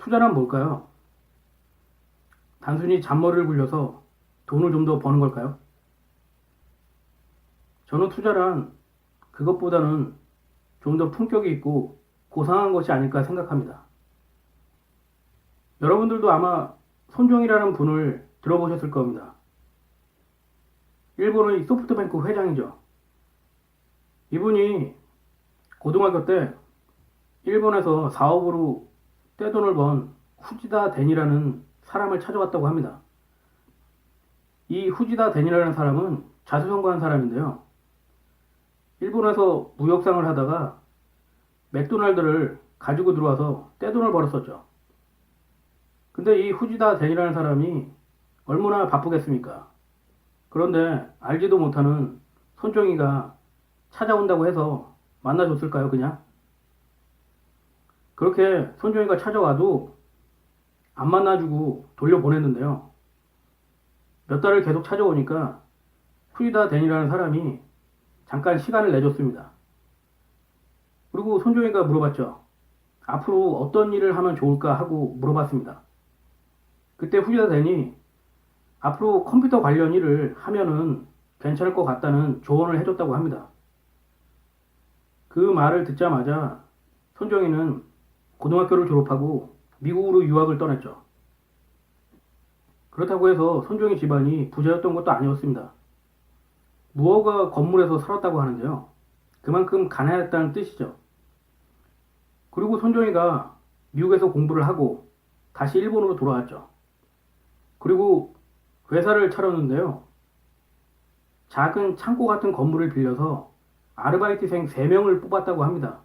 투자란 뭘까요? 단순히 잔머리를 굴려서 돈을 좀 더 버는 걸까요? 저는 투자란 그것보다는 좀 더 품격이 있고 고상한 것이 아닐까 생각합니다. 여러분들도 아마 손정이라는 분을 들어보셨을 겁니다. 일본의 소프트뱅크 회장이죠. 이분이 고등학교 때 일본에서 사업으로 떼돈을 번 후지다 덴이라는 사람을 찾아왔다고 합니다. 이 후지다 덴이라는 사람은 자수성가한 사람인데요. 일본에서 무역상을 하다가 맥도날드를 가지고 들어와서 떼돈을 벌었었죠. 근데 이 후지다 덴이라는 사람이 얼마나 바쁘겠습니까? 그런데 알지도 못하는 손정이가 찾아온다고 해서 만나줬을까요, 그냥? 그렇게 손정이가 찾아와도 안 만나주고 돌려보냈는데요. 몇 달을 계속 찾아오니까 후지다 덴이라는 사람이 잠깐 시간을 내줬습니다. 그리고 손정이가 물어봤죠. 앞으로 어떤 일을 하면 좋을까 하고 물어봤습니다. 그때 후지다 덴이 앞으로 컴퓨터 관련 일을 하면은 괜찮을 것 같다는 조언을 해줬다고 합니다. 그 말을 듣자마자 손정이는 고등학교를 졸업하고 미국으로 유학을 떠났죠. 그렇다고 해서 손정이 집안이 부자였던 것도 아니었습니다. 무허가 건물에서 살았다고 하는데요. 그만큼 가난했다는 뜻이죠. 그리고 손정이가 미국에서 공부를 하고 다시 일본으로 돌아왔죠. 그리고 회사를 차렸는데요. 작은 창고 같은 건물을 빌려서 아르바이트생 3명을 뽑았다고 합니다.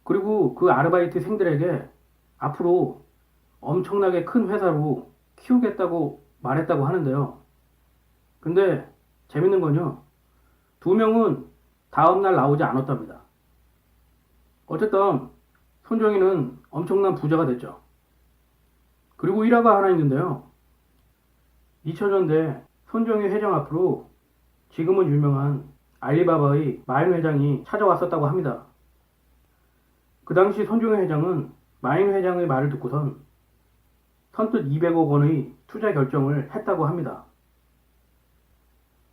그리고 그 아르바이트생들에게 앞으로 엄청나게 큰 회사로 키우겠다고 말했다고 하는데요. 근데 재밌는 건요. 2명은 다음날 나오지 않았답니다. 어쨌든 손정이는 엄청난 부자가 됐죠. 그리고 일화가 하나 있는데요. 2000년대 손정이 회장 앞으로 지금은 유명한 알리바바의 마인 회장이 찾아왔었다고 합니다. 그 당시 손정희 회장은 마인 회장의 말을 듣고선 선뜻 200억 원의 투자 결정을 했다고 합니다.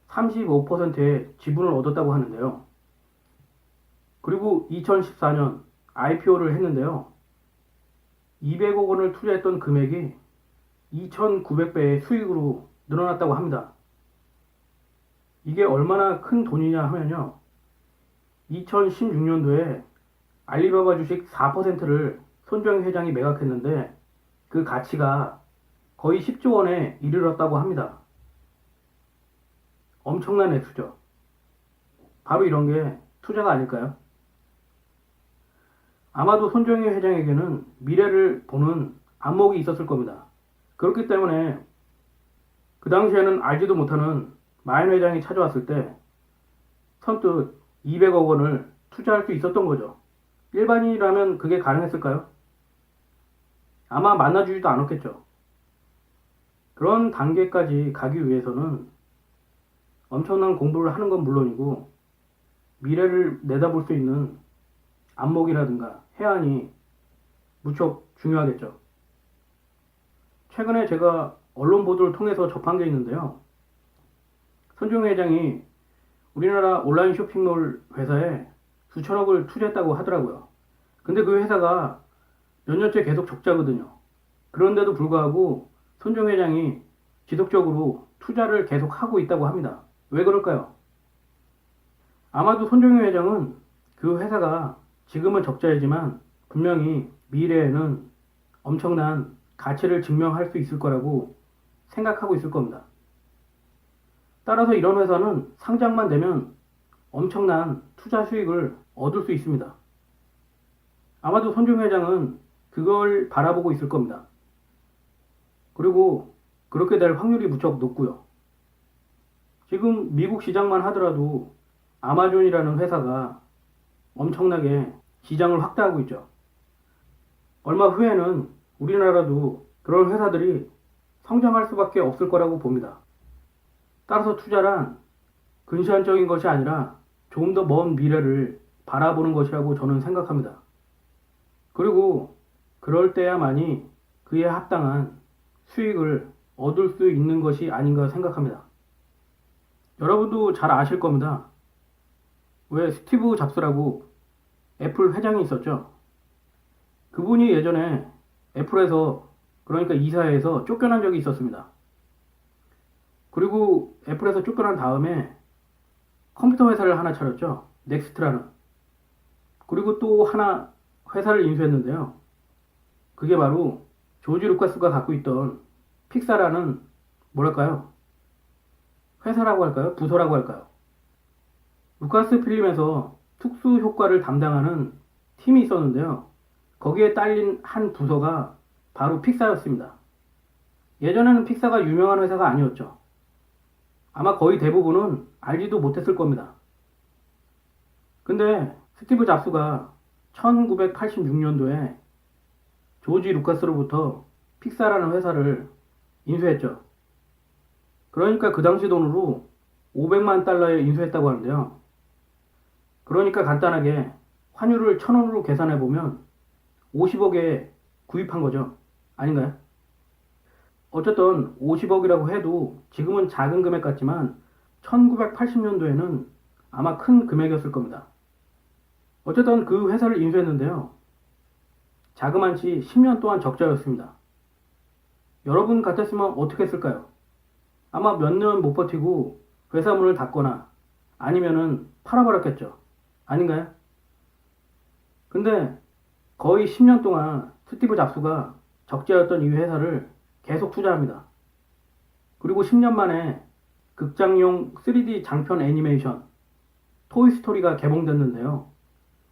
35%의 지분을 얻었다고 하는데요. 그리고 2014년 IPO를 했는데요. 200억 원을 투자했던 금액이 2,900배의 수익으로 늘어났다고 합니다. 이게 얼마나 큰 돈이냐 하면요. 2016년도에 알리바바 주식 4%를 손정희 회장이 매각했는데 그 가치가 거의 10조 원에 이르렀다고 합니다. 엄청난 액수죠. 바로 이런 게 투자가 아닐까요? 아마도 손정희 회장에게는 미래를 보는 안목이 있었을 겁니다. 그렇기 때문에 그 당시에는 알지도 못하는 마인 회장이 찾아왔을 때 선뜻 200억 원을 투자할 수 있었던 거죠. 일반인이라면 그게 가능했을까요? 아마 만나주지도 않았겠죠. 그런 단계까지 가기 위해서는 엄청난 공부를 하는 건 물론이고 미래를 내다볼 수 있는 안목이라든가 해안이 무척 중요하겠죠. 최근에 제가 언론 보도를 통해서 접한 게 있는데요. 손정희 회장이 우리나라 온라인 쇼핑몰 회사에 수천억을 투자했다고 하더라고요. 근데 그 회사가 몇 년째 계속 적자거든요. 그런데도 불구하고 손정희 회장이 지속적으로 투자를 계속 하고 있다고 합니다. 왜 그럴까요? 아마도 손정희 회장은 그 회사가 지금은 적자이지만 분명히 미래에는 엄청난 가치를 증명할 수 있을 거라고 생각하고 있을 겁니다. 따라서 이런 회사는 상장만 되면 엄청난 투자 수익을 얻을 수 있습니다. 아마도 손정희 회장은 그걸 바라보고 있을 겁니다. 그리고 그렇게 될 확률이 무척 높고요. 지금 미국 시장만 하더라도 아마존이라는 회사가 엄청나게 시장을 확대하고 있죠. 얼마 후에는 우리나라도 그런 회사들이 성장할 수밖에 없을 거라고 봅니다. 따라서 투자란 근시안적인 것이 아니라 조금 더 먼 미래를 바라보는 것이라고 저는 생각합니다. 그리고 그럴 때야만이 그에 합당한 수익을 얻을 수 있는 것이 아닌가 생각합니다. 여러분도 잘 아실 겁니다. 왜 스티브 잡스라고 애플 회장이 있었죠? 그분이 예전에 애플에서, 그러니까 이사회에서 쫓겨난 적이 있었습니다. 그리고 애플에서 쫓겨난 다음에 컴퓨터 회사를 하나 차렸죠. 넥스트라는. 그리고 또 하나 회사를 인수했는데요. 그게 바로 조지 루카스가 갖고 있던 픽사라는, 뭐랄까요? 회사라고 할까요? 부서라고 할까요? 루카스 필름에서 특수 효과를 담당하는 팀이 있었는데요. 거기에 딸린 한 부서가 바로 픽사였습니다. 예전에는 픽사가 유명한 회사가 아니었죠. 아마 거의 대부분은 알지도 못했을 겁니다. 근데 스티브 잡스가 1986년도에 조지 루카스로부터 픽사라는 회사를 인수했죠. 그러니까 그 당시 돈으로 500만 달러에 인수했다고 하는데요. 그러니까 간단하게 환율을 1000원으로 계산해보면 50억에 구입한 거죠. 아닌가요? 어쨌든 50억이라고 해도 지금은 작은 금액 같지만 1980년도에는 아마 큰 금액이었을 겁니다. 어쨌든 그 회사를 인수했는데요. 자그만치 10년 동안 적자였습니다. 여러분 같았으면 어떻게 했을까요? 아마 몇 년 못 버티고 회사 문을 닫거나 아니면은 팔아버렸겠죠. 아닌가요? 근데 거의 10년 동안 스티브 잡스가 적자였던 이 회사를 계속 투자합니다. 그리고 10년 만에 극장용 3D 장편 애니메이션 토이스토리가 개봉됐는데요.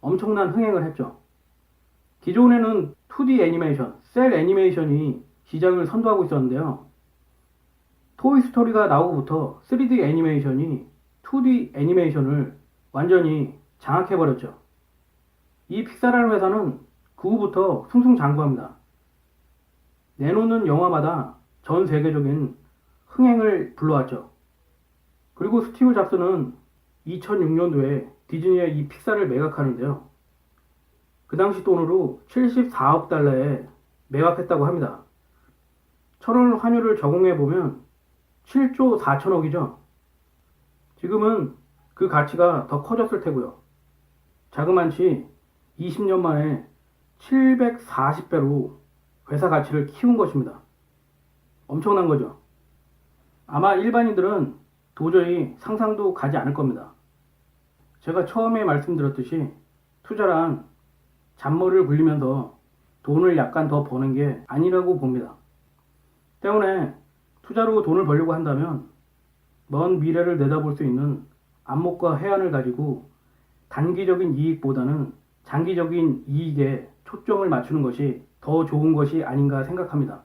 엄청난 흥행을 했죠. 기존에는 2D 애니메이션, 셀 애니메이션이 시장을 선도하고 있었는데요. 토이스토리가 나오고부터 3D 애니메이션이 2D 애니메이션을 완전히 장악해버렸죠. 이 픽사라는 회사는 그 후부터 승승장구합니다. 내놓는 영화마다 전 세계적인 흥행을 불러왔죠. 그리고 스티브 잡스는 2006년도에 디즈니의 이 픽사를 매각하는데요. 그 당시 돈으로 74억 달러에 매각했다고 합니다. 1000원 환율을 적용해보면 7조 4천억이죠. 지금은 그 가치가 더 커졌을 테고요. 자그만치 20년 만에 740배로 회사 가치를 키운 것입니다. 엄청난 거죠. 아마 일반인들은 도저히 상상도 가지 않을 겁니다. 제가 처음에 말씀드렸듯이 투자란 잔머리를 굴리면서 돈을 약간 더 버는 게 아니라고 봅니다. 때문에 투자로 돈을 벌려고 한다면 먼 미래를 내다볼 수 있는 안목과 해안을 가지고 단기적인 이익보다는 장기적인 이익에 초점을 맞추는 것이 더 좋은 것이 아닌가 생각합니다.